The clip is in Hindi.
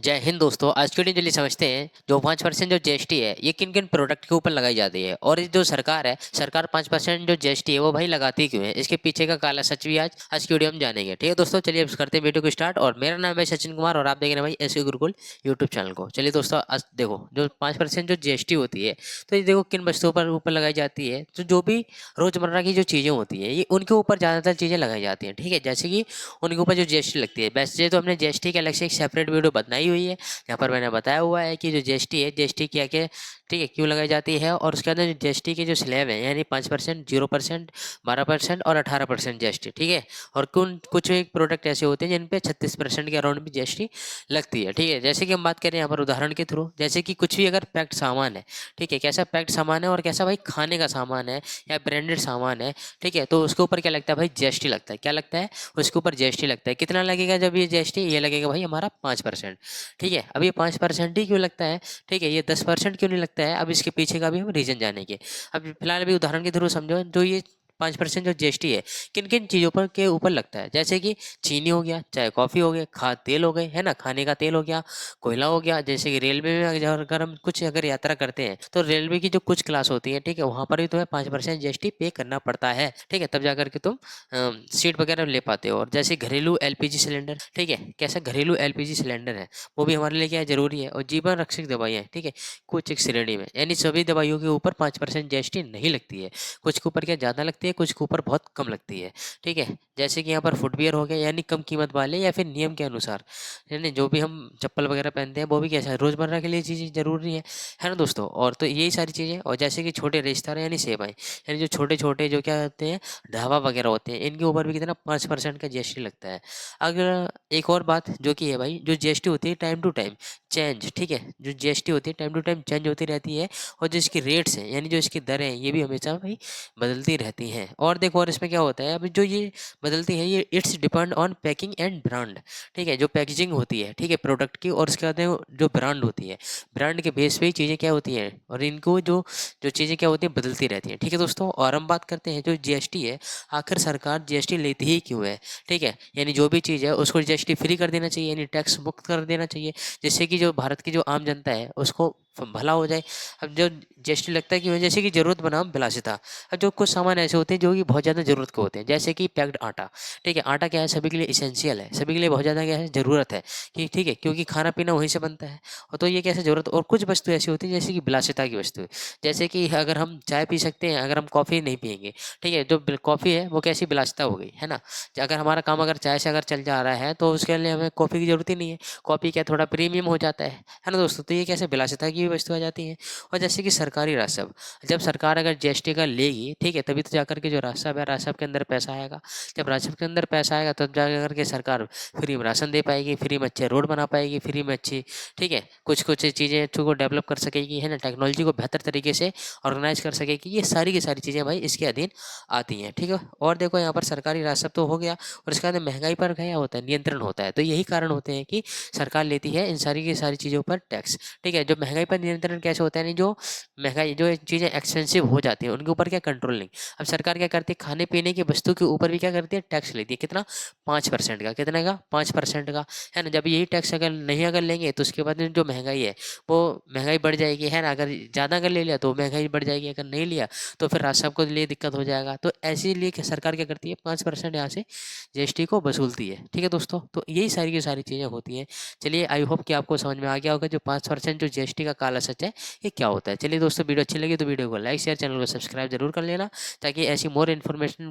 जय हिंद दोस्तों। आज की वीडियो समझते हैं जो 5% जो जीएसटी है ये किन किन प्रोडक्ट के ऊपर लगाई जाती है, और ये जो सरकार है, सरकार 5% जो जीएसटी है वो भाई लगाती क्यों है, इसके पीछे का काला सच भी आज की वीडियो में जानेंगे। ठीक है दोस्तों, चलिए अब करते हैं वीडियो को स्टार्ट। और मेरा नाम है सचिन कुमार और आप देख रहे हैं भाई एसके गुरुकुल यूट्यूब चैनल को। चलिए दोस्तों, आज देखो जो 5% जो जीएसटी होती है, तो ये देखो किन वस्तुओं पर ऊपर लगाई जाती है। तो जो भी रोजमर्रा की जो चीजें होती है ये उनके ऊपर ज्यादातर चीजें लगाई जाती हैं। ठीक है, जैसे कि उनके ऊपर जो जीएसटी लगती है, वैसे तो हमने जीएसटी के अलग से एक सेपरेट वीडियो बनाई हुई है, यहाँ पर मैंने बताया हुआ है कि जो जीएसटी है, जीएसटी क्या क्या, ठीक है, क्यों लगाई जाती है, और उसके अंदर जो जीएसटी के जो स्लैब है यानी 5%, 0%, 12% और 18% जीएसटी। ठीक है, और कुछ एक प्रोडक्ट ऐसे होते हैं जिन पे 36% के अराउंड भी जीएसटी लगती है। ठीक है, जैसे कि हम बात करें यहाँ पर उदाहरण के थ्रू, जैसे कि कुछ भी अगर पैक्ड सामान है, ठीक है, कैसा पैक्ड सामान है और कैसा भाई खाने का सामान है या ब्रांडेड सामान है, ठीक है, तो उसके ऊपर क्या लगता है भाई, जीएसटी लगता है। क्या लगता है, उसके ऊपर जीएसटी लगता है। कितना लगेगा जब ये जीएसटी, ये लगेगा भाई हमारा 5%। ठीक है, अब ये 5% ही क्यों लगता है, ठीक है, ये 10% क्यों नहीं लगता है, अब इसके पीछे का भी हम रीजन जानेंगे। अब फिलहाल अभी उदाहरण के थ्रू समझो, जो ये 5% जो जीएसटी है किन किन चीज़ों पर के ऊपर लगता है, जैसे कि चीनी हो गया, चाहे कॉफ़ी हो गए, खाद्य तेल हो गए, है ना, खाने का तेल हो गया, कोयला हो गया। जैसे कि रेलवे में अगर हम कुछ अगर यात्रा करते हैं तो रेलवे की जो कुछ क्लास होती है, ठीक है, वहाँ पर भी तुम्हें 5% जीएसटी पे करना पड़ता है। ठीक है, तब जाकर के तुम सीट वगैरह ले पाते हो। और जैसे घरेलू एलपीजी सिलेंडर, ठीक है, कैसा घरेलू एलपीजी सिलेंडर है, वो भी हमारे लिए क्या है, जरूरी है। और जीवन रक्षक दवाइयाँ, ठीक है, कुछ एक श्रेणी में, यानी सभी दवाइयों के ऊपर 5% जीएसटी नहीं लगती है। कुछ के ऊपर क्या ज़्यादा लगती है, कुछ के ऊपर बहुत कम लगती है। ठीक है, जैसे कि यहाँ पर फुटवियर हो गया, यानी कम कीमत वाले या फिर नियम के अनुसार, यानी जो भी हम चप्पल वगैरह पहनते हैं वो भी कैसा है, रोजमर्रा के लिए चीज़ें जरूरी है ना दोस्तों। और तो यही सारी चीज़ें, और जैसे कि छोटे रेस्तरां यानी सेवाएं, यानी जो छोटे छोटे जो क्या होते हैं, ढाबा वगैरह होते हैं, इनके ऊपर भी कितना 5% का जीएसटी लगता है। अगर एक और बात जो कि है भाई, जो जीएसटी होती है टाइम टू टाइम चेंज, ठीक है, जो जीएसटी होती है टाइम टू टाइम चेंज होती रहती है। और जो इसकी रेट्स हैं यानी जो इसकी दरें हैं ये भी हमेशा भाई बदलती रहती हैं। और देखो, और इसमें क्या होता है, अभी जो ये बदलती है ये it's depend on packing and brand. ठीक है, जो पैकेजिंग होती है, ठीक है, प्रोडक्ट की, और उसके बाद में जो ब्रांड होती है, ब्रांड के बेस पे ही चीज़ें क्या होती हैं, और इनको जो जो चीज़ें क्या होती हैं बदलती रहती हैं। ठीक है दोस्तों, और हम बात करते हैं जो जीएसटी है, आखिर सरकार जीएसटी लेती ही क्यों है। ठीक है, यानी जो भी चीज़ है उसको जीएसटी फ्री कर देना चाहिए, यानी टैक्स मुक्त कर देना चाहिए, जिससे कि जो भारत की जो आम जनता है उसको भला हो जाए। अब जो जीएसटी लगता है कि जैसे कि जरूरत बनाम बिलासिता। अब जो कुछ सामान ऐसे होते हैं जो कि बहुत ज़्यादा जरूरत के होते हैं, जैसे कि पैक्ड आटा। ठीक है, आटा क्या है, सभी के लिए इसेंशियल है, सभी के लिए बहुत ज़्यादा क्या है, ज़रूरत है कि, ठीक है, क्योंकि खाना पीना वहीं से बनता है। और तो ये कैसे ज़रूरत। और कुछ वस्तु ऐसी होती है जैसे कि बिलासिता की वस्तु, जैसे कि अगर हम चाय पी सकते हैं, अगर हम कॉफ़ी नहीं पियेंगे, ठीक है, जो कॉफ़ी है वो कैसी बिलासिता हो गई, है ना। अगर हमारा काम अगर चाय से अगर चल जा रहा है तो उसके लिए हमें कॉफ़ी की ज़रूरत ही नहीं है। कॉफ़ी क्या थोड़ा प्रीमियम हो जाता है ना दोस्तों। तो ये कैसे बिलासिता की वस्तु आ जाती है। और जैसे कि सरकारी राजस्व, जब सरकार अगर जीएसटी का लेगी, ठीक है, तभी तो जाकर के जो राजस्व है, राजस्व के अंदर पैसा आएगा। जब राजस्व के अंदर पैसा आएगा तब जाकर के सरकार फ्री में राशन दे पाएगी, फ्री में अच्छे रोड बना पाएगी, फ्री में अच्छी, ठीक है, कुछ कुछ चीज़ें को डेवलप कर सकेगी, है ना, टेक्नोलॉजी को बेहतर तरीके से ऑर्गेनाइज कर सकेगी। ये सारी की सारी चीज़ें भाई इसके अधीन आती हैं। ठीक है, और देखो यहाँ पर सरकारी राजस्व तो हो गया, और इसके बाद महंगाई पर क्या होता है, नियंत्रण होता है। तो यही कारण होते हैं कि सरकार लेती है इन सारी की सारी चीज़ों पर टैक्स। ठीक है, जो महंगाई पर नियंत्रण कैसे होता है, नहीं जो महंगाई जो चीज़ें एक्सपेंसिव हो जाती हैं उनके ऊपर क्या कंट्रोल नहीं। अब सरकार क्या करती है, खाने पीने की वस्तु के ऊपर भी क्या करती है, टैक्स लेती है। कितना, 5% का। कितने का, 5% का, है ना। जब यही टैक्स अगर नहीं अगर लेंगे तो उसके बाद में जो महंगाई है वो महंगाई बढ़ जाएगी, है ना। अगर ज़्यादा अगर ले लिया तो महंगाई बढ़ जाएगी, अगर नहीं लिया तो फिर राजस्व को लिए दिक्कत हो जाएगा। तो ऐसे लिए सरकार क्या करती है, 5% यहाँ से जीएसटी को वसूलती है। ठीक है दोस्तों, तो यही सारी की सारी चीज़ें होती हैं। चलिए, आई होप कि आपको समझ में आ गया होगा जो 5% जो जीएसटी का काला सच है ये क्या होता है। चलिए दोस्तों, वीडियो अच्छी लगी तो वीडियो को लाइक शेयर, चैनल को सब्सक्राइब जरूर कर लेना, ताकि ऐसी मोर इन्फॉर्मेशन